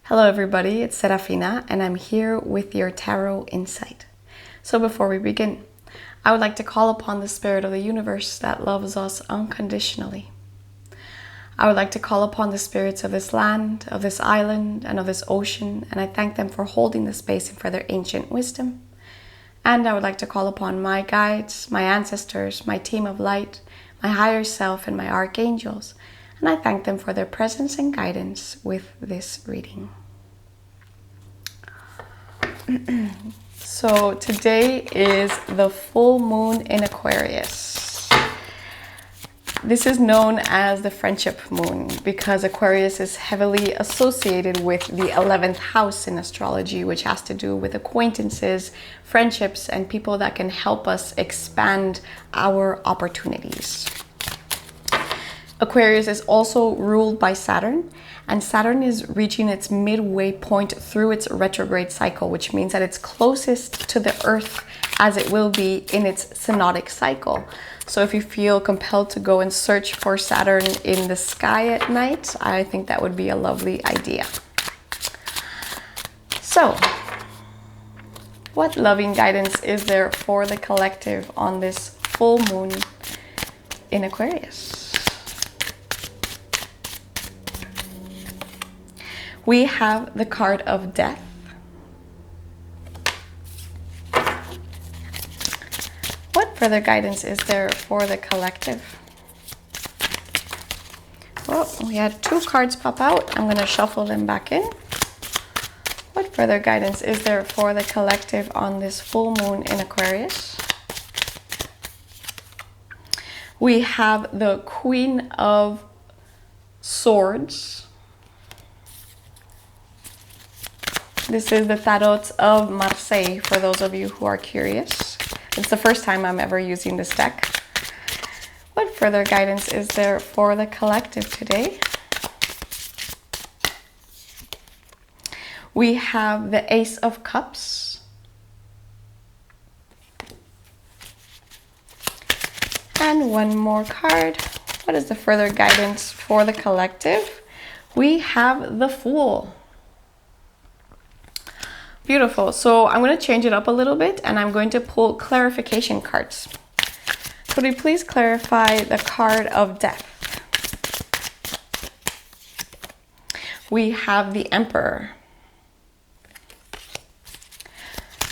Hello everybody, it's Serafina and I'm here with your tarot insight. So before we begin, I would like to call upon the spirit of the universe that loves us unconditionally. I would like to call upon the spirits of this land, of this island, and of this ocean, and I thank them for holding the space and for their ancient wisdom. And I would like to call upon my guides, my ancestors, my team of light, my higher self, and my archangels. And I thank them for their presence and guidance with this reading. So today is the full moon in Aquarius. This is known as the friendship moon because Aquarius is heavily associated with the 11th house in astrology, which has to do with acquaintances, friendships, and people that can help us expand our opportunities. Aquarius is also ruled by Saturn, and Saturn is reaching its midway point through its retrograde cycle, which means that it's closest to the Earth as it will be in its synodic cycle. So if you feel compelled to go and search for Saturn in the sky at night, I think that would be a lovely idea. So, what loving guidance is there for the collective on this full moon in Aquarius? We have the card of death. What further guidance is there for the collective? Well, we had two cards pop out. I'm going to shuffle them back in. What further guidance is there for the collective on this full moon in Aquarius? We have the Queen of Swords. This is the Tarot of Marseille, for those of you who are curious. It's the first time I'm ever using this deck. What further guidance is there for the collective today? We have the Ace of Cups. And one more card. What is the further guidance for the collective? We have the Fool. Beautiful. So I'm going to change it up a little bit and I'm going to pull clarification cards. Could we please clarify the card of death? We have the Emperor.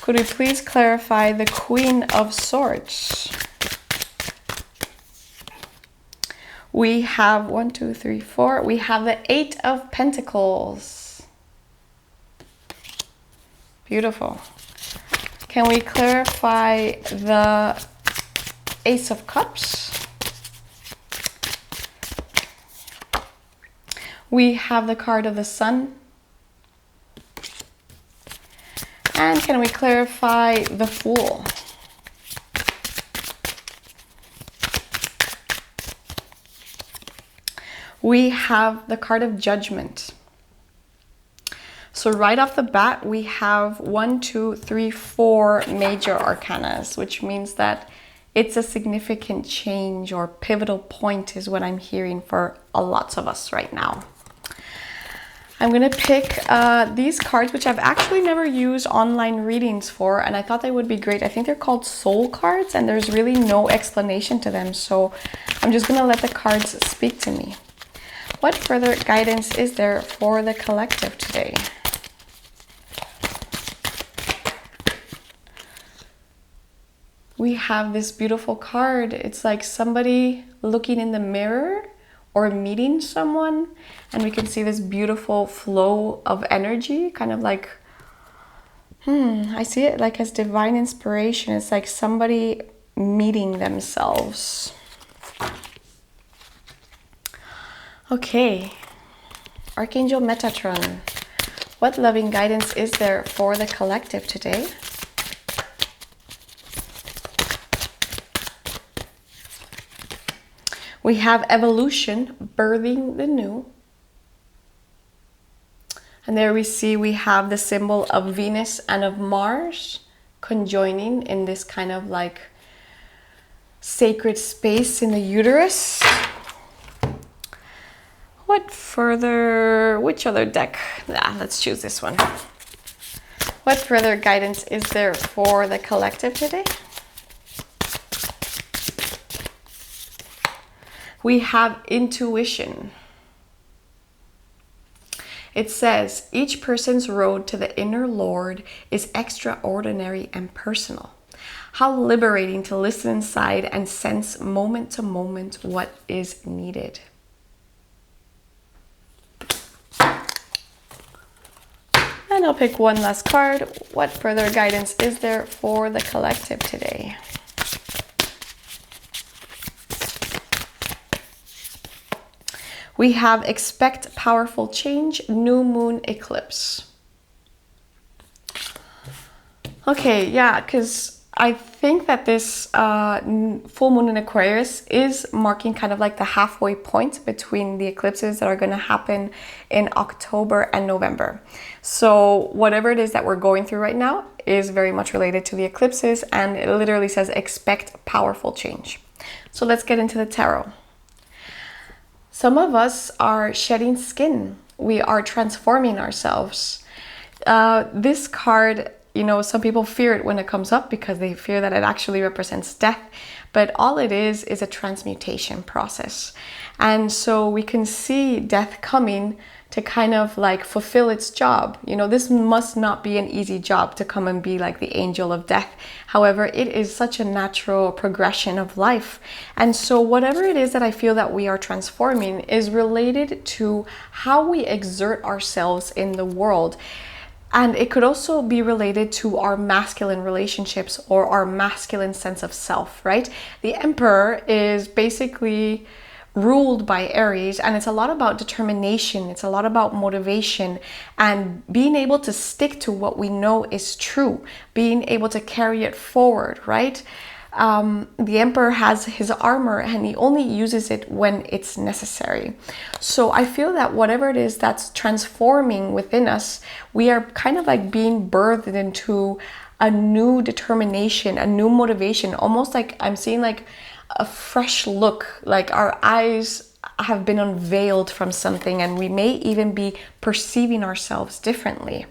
Could we please clarify the Queen of Swords? We have 1, 2, 3, 4. We have the Eight of Pentacles. Beautiful. Can we clarify the Ace of Cups? We have the card of the Sun. And can we clarify the Fool? We have the card of Judgment. So right off the bat, we have 1, 2, 3, 4 major arcanas, which means that it's a significant change or pivotal point is what I'm hearing for lots of us right now. I'm going to pick these cards, which I've actually never used online readings for, and I thought they would be great. I think they're called soul cards, and there's really no explanation to them. So I'm just going to let the cards speak to me. What further guidance is there for the collective today? We have this beautiful card. It's like somebody looking in the mirror or meeting someone, and we can see this beautiful flow of energy, kind of like, I see it like as divine inspiration. It's like somebody meeting themselves. Okay, Archangel Metatron. What loving guidance is there for the collective today? We have evolution, birthing the new. And there we see we have the symbol of Venus and of Mars conjoining in this kind of like sacred space in the uterus. which other deck? Let's choose this one. What further guidance is there for the collective today? We have intuition. It says, each person's road to the inner Lord is extraordinary and personal. How liberating to listen inside and sense moment to moment what is needed. And I'll pick one last card. What further guidance is there for the collective today? We have expect powerful change, new moon eclipse. Okay, yeah, because I think that this full moon in Aquarius is marking kind of like the halfway point between the eclipses that are going to happen in October and November. So whatever it is that we're going through right now is very much related to the eclipses, and it literally says expect powerful change. So let's get into the tarot. Some of us are shedding skin. We are transforming ourselves. This card, you know, some people fear it when it comes up because they fear that it actually represents death. But all it is a transmutation process. And so we can see death coming to kind of like fulfill its job. You know, this must not be an easy job to come and be like the angel of death. However, it is such a natural progression of life. And so whatever it is that I feel that we are transforming is related to how we exert ourselves in the world. And it could also be related to our masculine relationships or our masculine sense of self, right? The Emperor is basically ruled by Aries, and it's a lot about determination. It's a lot about motivation and being able to stick to what we know is true, being able to carry it forward, right? The Emperor has his armor and he only uses it when it's necessary. So I feel that whatever it is that's transforming within us, we are kind of like being birthed into a new determination, a new motivation, almost like I'm seeing like a fresh look, like our eyes have been unveiled from something and we may even be perceiving ourselves differently.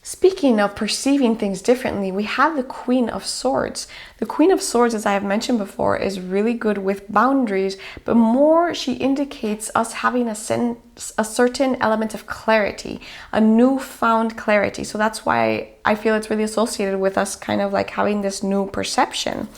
Speaking of perceiving things differently, we have the Queen of Swords. The Queen of Swords, as I have mentioned before, is really good with boundaries, but more she indicates us having a certain element of clarity, a newfound clarity. So that's why I feel it's really associated with us kind of like having this new perception.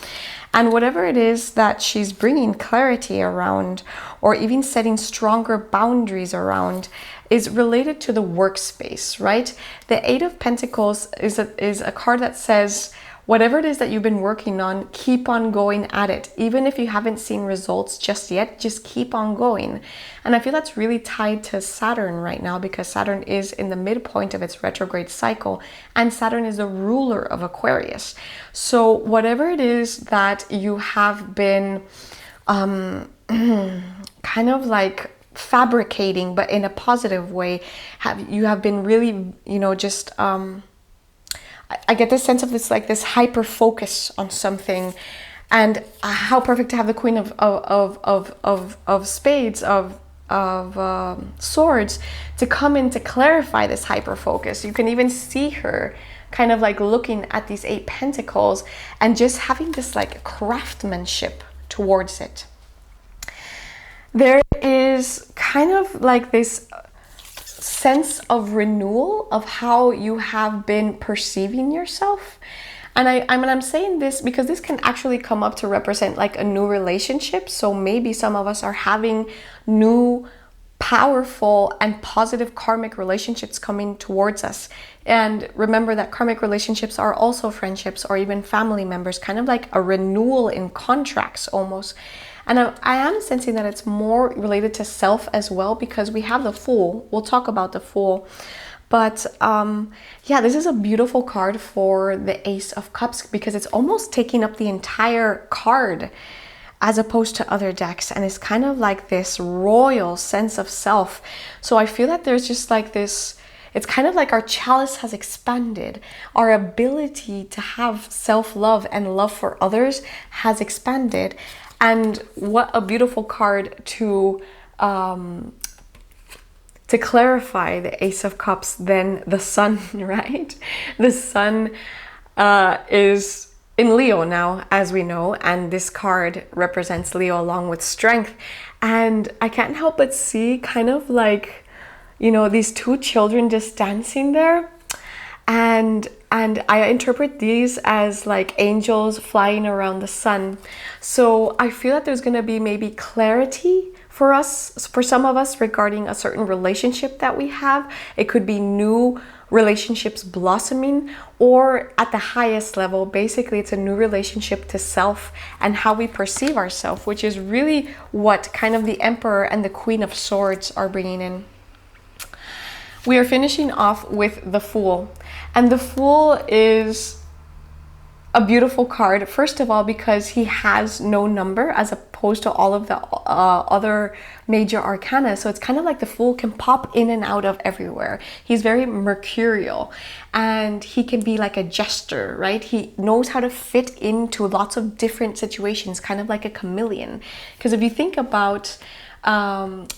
And whatever it is that she's bringing clarity around or even setting stronger boundaries around is related to the workspace, right? The Eight of Pentacles is a card that says, whatever it is that you've been working on, keep on going at it. Even if you haven't seen results just yet, just keep on going. And I feel that's really tied to Saturn right now because Saturn is in the midpoint of its retrograde cycle and Saturn is the ruler of Aquarius. So whatever it is that you have been kind of like fabricating, but in a positive way, you have been really, you know, just I get the sense of this like this hyper focus on something, and how perfect to have the Queen of Spades of Swords to come in to clarify this hyper focus. You can even see her kind of like looking at these Eight Pentacles and just having this like craftsmanship towards it. There is kind of like this sense of renewal of how you have been perceiving yourself. And I'm saying this because this can actually come up to represent like a new relationship. So maybe some of us are having new, powerful and positive karmic relationships coming towards us. And remember that karmic relationships are also friendships or even family members, kind of like a renewal in contracts almost. And I am sensing that it's more related to self as well because we have the Fool. We'll talk about the Fool. But yeah, this is a beautiful card for the Ace of Cups because it's almost taking up the entire card as opposed to other decks. And it's kind of like this royal sense of self. So I feel that there's just like this, it's kind of like our chalice has expanded. Our ability to have self-love and love for others has expanded. And what a beautiful card to to clarify the Ace of Cups, then the Sun, right? The Sun is in Leo now, as we know, and this card represents Leo along with strength. And I can't help but see kind of like, you know, these two children just dancing there. And I interpret these as like angels flying around the sun. So I feel that there's going to be maybe clarity for us, for some of us, regarding a certain relationship that we have. It could be new relationships blossoming, or at the highest level, basically it's a new relationship to self and how we perceive ourselves, which is really what kind of the Emperor and the Queen of Swords are bringing in. We are finishing off with the Fool. And the Fool is a beautiful card, first of all, because he has no number as opposed to all of the other major arcana. So it's kind of like the Fool can pop in and out of everywhere. He's very mercurial, and he can be like a jester, right? He knows how to fit into lots of different situations, kind of like a chameleon. Because if you think about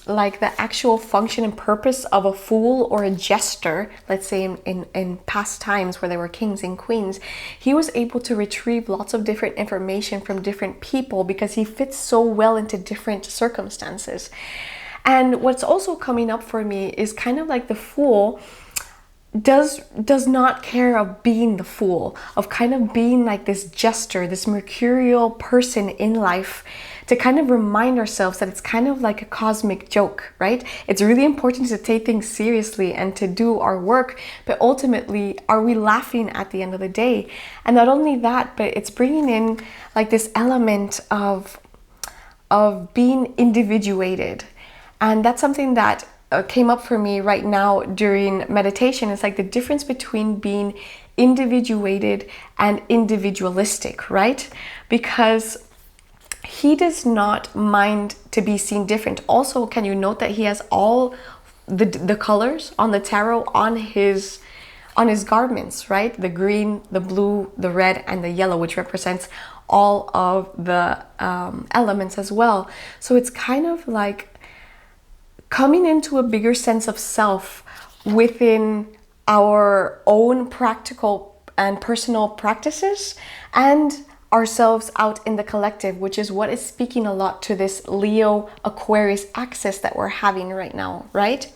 like the actual function and purpose of a fool or a jester, let's say in past times where there were kings and queens, he was able to retrieve lots of different information from different people because he fits so well into different circumstances. And what's also coming up for me is kind of like the Fool does not care of being the fool, of kind of being like this jester, this mercurial person in life, to kind of remind ourselves that it's kind of like a cosmic joke, right? It's really important to take things seriously and to do our work, but ultimately, are we laughing at the end of the day? And not only that, but it's bringing in like this element of being individuated. And that's something that came up for me right now during meditation. It's like the difference between being individuated and individualistic, right? Because he does not mind to be seen different. Also, can you note that he has all the colors on the tarot on his garments, right? The green, the blue, the red, and the yellow, which represents all of the elements as well. So it's kind of like coming into a bigger sense of self within our own practical and personal practices, and ourselves out in the collective, which is what is speaking a lot to this Leo Aquarius axis that we're having right now, right?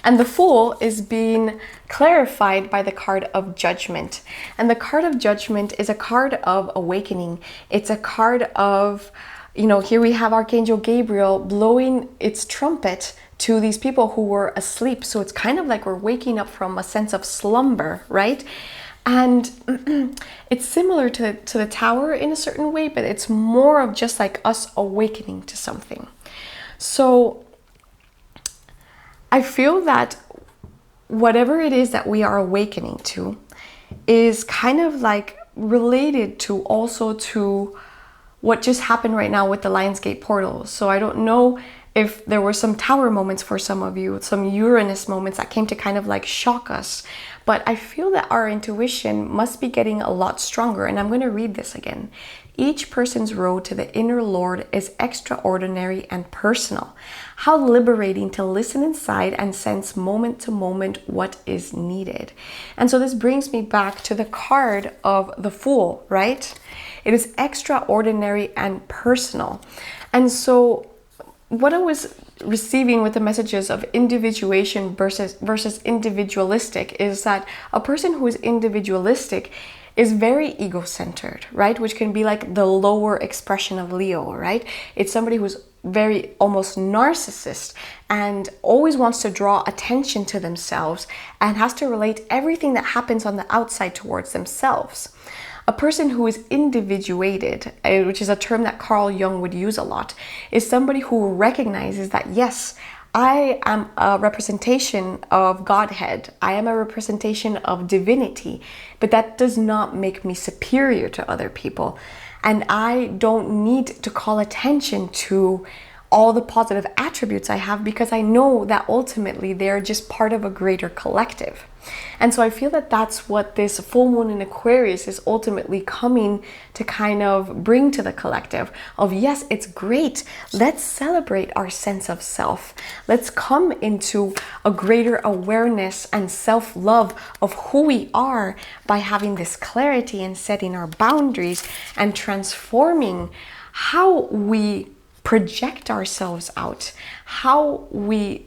And the Fool is being clarified by the card of Judgment. And the card of Judgment is a card of awakening. It's a card of, you know, here we have Archangel Gabriel blowing its trumpet to these people who were asleep. So it's kind of like we're waking up from a sense of slumber, right? And it's similar to the Tower in a certain way, but it's more of just like us awakening to something. So I feel that whatever it is that we are awakening to is kind of like related to also to what just happened right now with the Lionsgate portal. So I don't know if there were some Tower moments for some of you, some Uranus moments that came to kind of like shock us. But I feel that our intuition must be getting a lot stronger. And I'm going to read this again. Each person's road to the inner Lord is extraordinary and personal. How liberating to listen inside and sense moment to moment what is needed. And so this brings me back to the card of the Fool, right? It is extraordinary and personal. And so what I was receiving with the messages of individuation versus individualistic is that a person who is individualistic is very ego-centered, right? Which can be like the lower expression of Leo, right? It's somebody who's very almost narcissist and always wants to draw attention to themselves and has to relate everything that happens on the outside towards themselves. A person who is individuated, which is a term that Carl Jung would use a lot, is somebody who recognizes that, yes, I am a representation of Godhead. I am a representation of divinity, but that does not make me superior to other people. And I don't need to call attention to all the positive attributes I have, because I know that ultimately they're just part of a greater collective. And so I feel that that's what this full moon in Aquarius is ultimately coming to kind of bring to the collective of, yes, it's great. Let's celebrate our sense of self. Let's come into a greater awareness and self-love of who we are by having this clarity and setting our boundaries and transforming how we project ourselves out, how we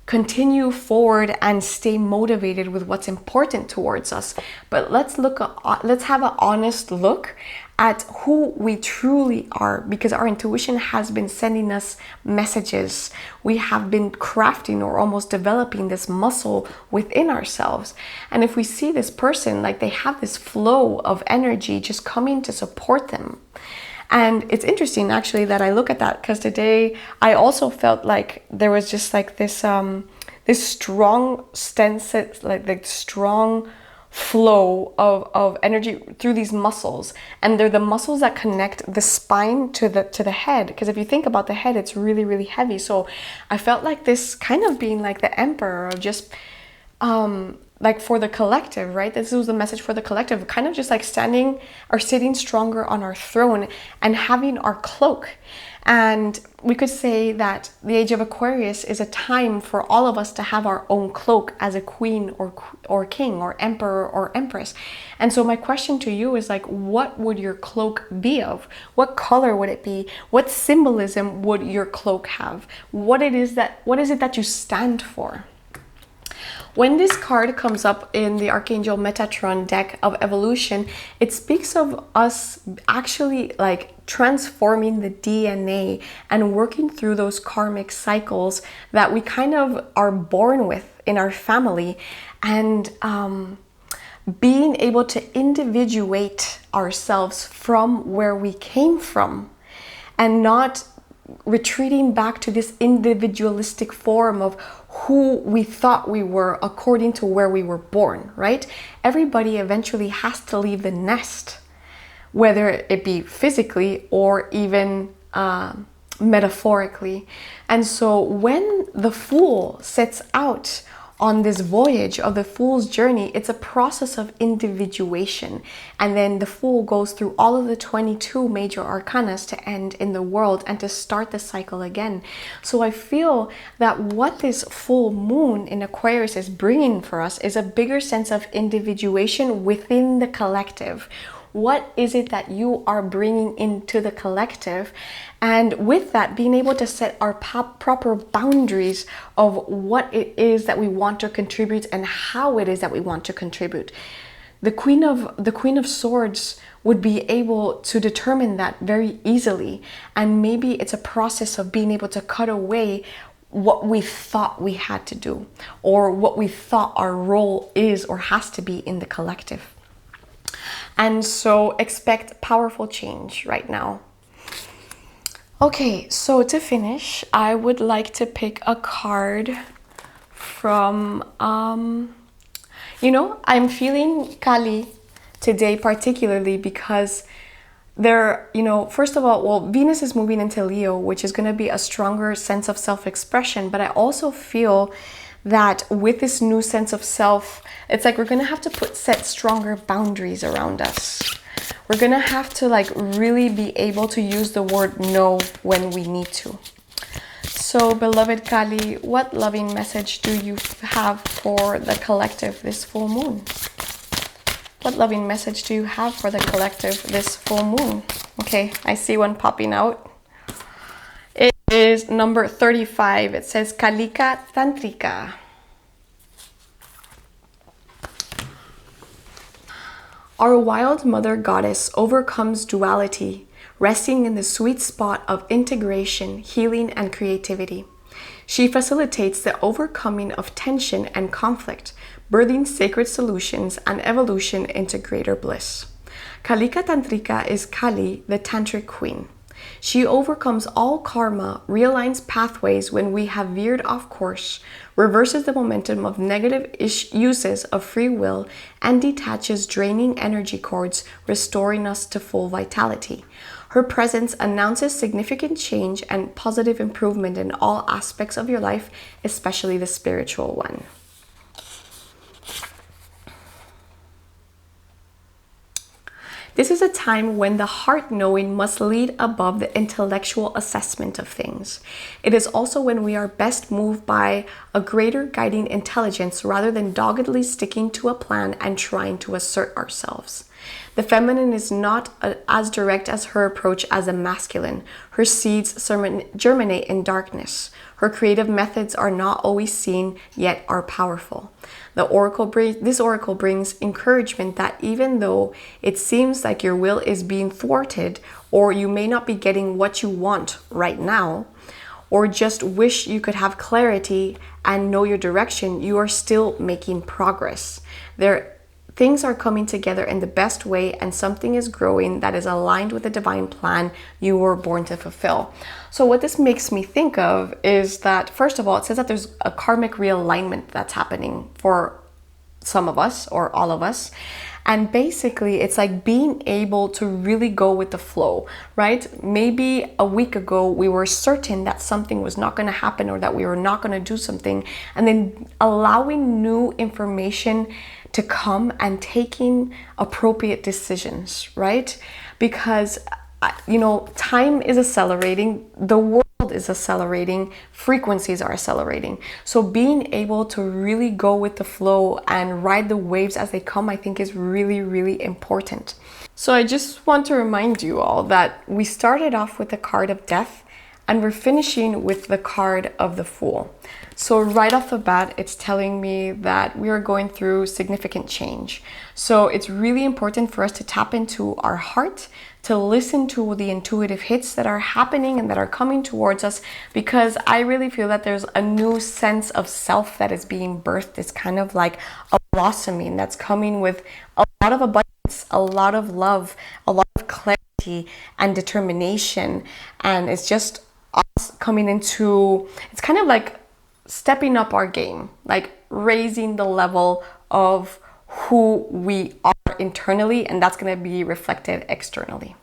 continue forward and stay motivated with what's important towards us. But let's have an honest look at who we truly are, because our intuition has been sending us messages. We have been crafting or almost developing this muscle within ourselves. And if we see this person, like they have this flow of energy just coming to support them. And it's interesting actually that I look at that, because today I also felt like there was just like this this strong sense, like strong flow of energy through these muscles. And they're the muscles that connect the spine to the head, because if you think about the head, it's really, really heavy. So I felt like this kind of being like the emperor of just like for the collective, right? This was the message for the collective, kind of just like standing or sitting stronger on our throne and having our cloak. And we could say that the age of Aquarius is a time for all of us to have our own cloak as a queen or king or emperor or empress. And so my question to you is like, what would your cloak be of? What color would it be? What symbolism would your cloak have? What is it that you stand for? When this card comes up in the Archangel Metatron deck of evolution, it speaks of us actually like transforming the DNA and working through those karmic cycles that we kind of are born with in our family, and being able to individuate ourselves from where we came from, and not retreating back to this individualistic form of who we thought we were according to where we were born, right? Everybody eventually has to leave the nest, whether it be physically or even metaphorically. And so when the Fool sets out on this voyage of the Fool's journey, it's a process of individuation. And then the Fool goes through all of the 22 major arcanas to end in the world and to start the cycle again. So I feel that what this full moon in Aquarius is bringing for us is a bigger sense of individuation within the collective. What is it that you are bringing into the collective? And with that, being able to set our proper boundaries of what it is that we want to contribute and how it is that we want to contribute. The Queen of Swords would be able to determine that very easily. And maybe it's a process of being able to cut away what we thought we had to do, or what we thought our role is or has to be in the collective. And so expect powerful change right now. Okay, so to finish, I would like to pick a card from, I'm feeling Kali today particularly because first of all, Venus is moving into Leo, which is going to be a stronger sense of self-expression. But I also feel that with this new sense of self, it's like we're going to have to set stronger boundaries around us. We're going to have to really be able to use the word no when we need to. So, beloved Kali, what loving message do you have for the collective this full moon? What loving message do you have for the collective this full moon? Okay, I see one popping out. It is number 35. It says Kalika Tantrika. Our wild mother goddess overcomes duality, resting in the sweet spot of integration, healing, and creativity. She facilitates the overcoming of tension and conflict, birthing sacred solutions and evolution into greater bliss. Kalika Tantrika is Kali, the Tantric Queen. She overcomes all karma, realigns pathways when we have veered off course, reverses the momentum of negative uses of free will, and detaches draining energy cords, restoring us to full vitality. Her presence announces significant change and positive improvement in all aspects of your life, especially the spiritual one. This is a time when the heart knowing must lead above the intellectual assessment of things. It is also when we are best moved by a greater guiding intelligence rather than doggedly sticking to a plan and trying to assert ourselves. The feminine is not as direct as her approach as the masculine. Her seeds germinate in darkness. Her creative methods are not always seen, yet are powerful. This oracle brings encouragement that even though it seems like your will is being thwarted, or you may not be getting what you want right now, or just wish you could have clarity and know your direction, you are still making progress. Things are coming together in the best way, and something is growing that is aligned with the divine plan you were born to fulfill. So what this makes me think of is that, first of all, it says that there's a karmic realignment that's happening for some of us or all of us. And basically, it's like being able to really go with the flow, right? Maybe a week ago, we were certain that something was not going to happen or that we were not going to do something. And then allowing new information to come and taking appropriate decisions, right? Because, time is accelerating. The world is accelerating. Frequencies are accelerating. So being able to really go with the flow and ride the waves as they come, I think is really, really important. So I just want to remind you all that we started off with the card of death and we're finishing with the card of the Fool. So right off the bat, it's telling me that we are going through significant change. So it's really important for us to tap into our heart, to listen to the intuitive hits that are happening and that are coming towards us, because I really feel that there's a new sense of self that is being birthed. It's kind of like a blossoming that's coming with a lot of abundance, a lot of love, a lot of clarity and determination. And it's just us coming into, it's kind of like stepping up our game, like raising the level of who we are internally, and that's going to be reflected externally.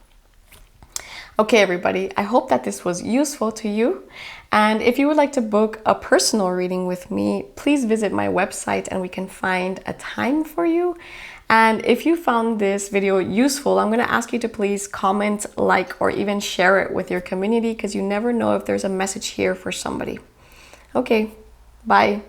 Okay, everybody, I hope that this was useful to you. And if you would like to book a personal reading with me, please visit my website and we can find a time for you. And if you found this video useful, I'm going to ask you to please comment, like, or even share it with your community, because you never know if there's a message here for somebody. Okay, bye.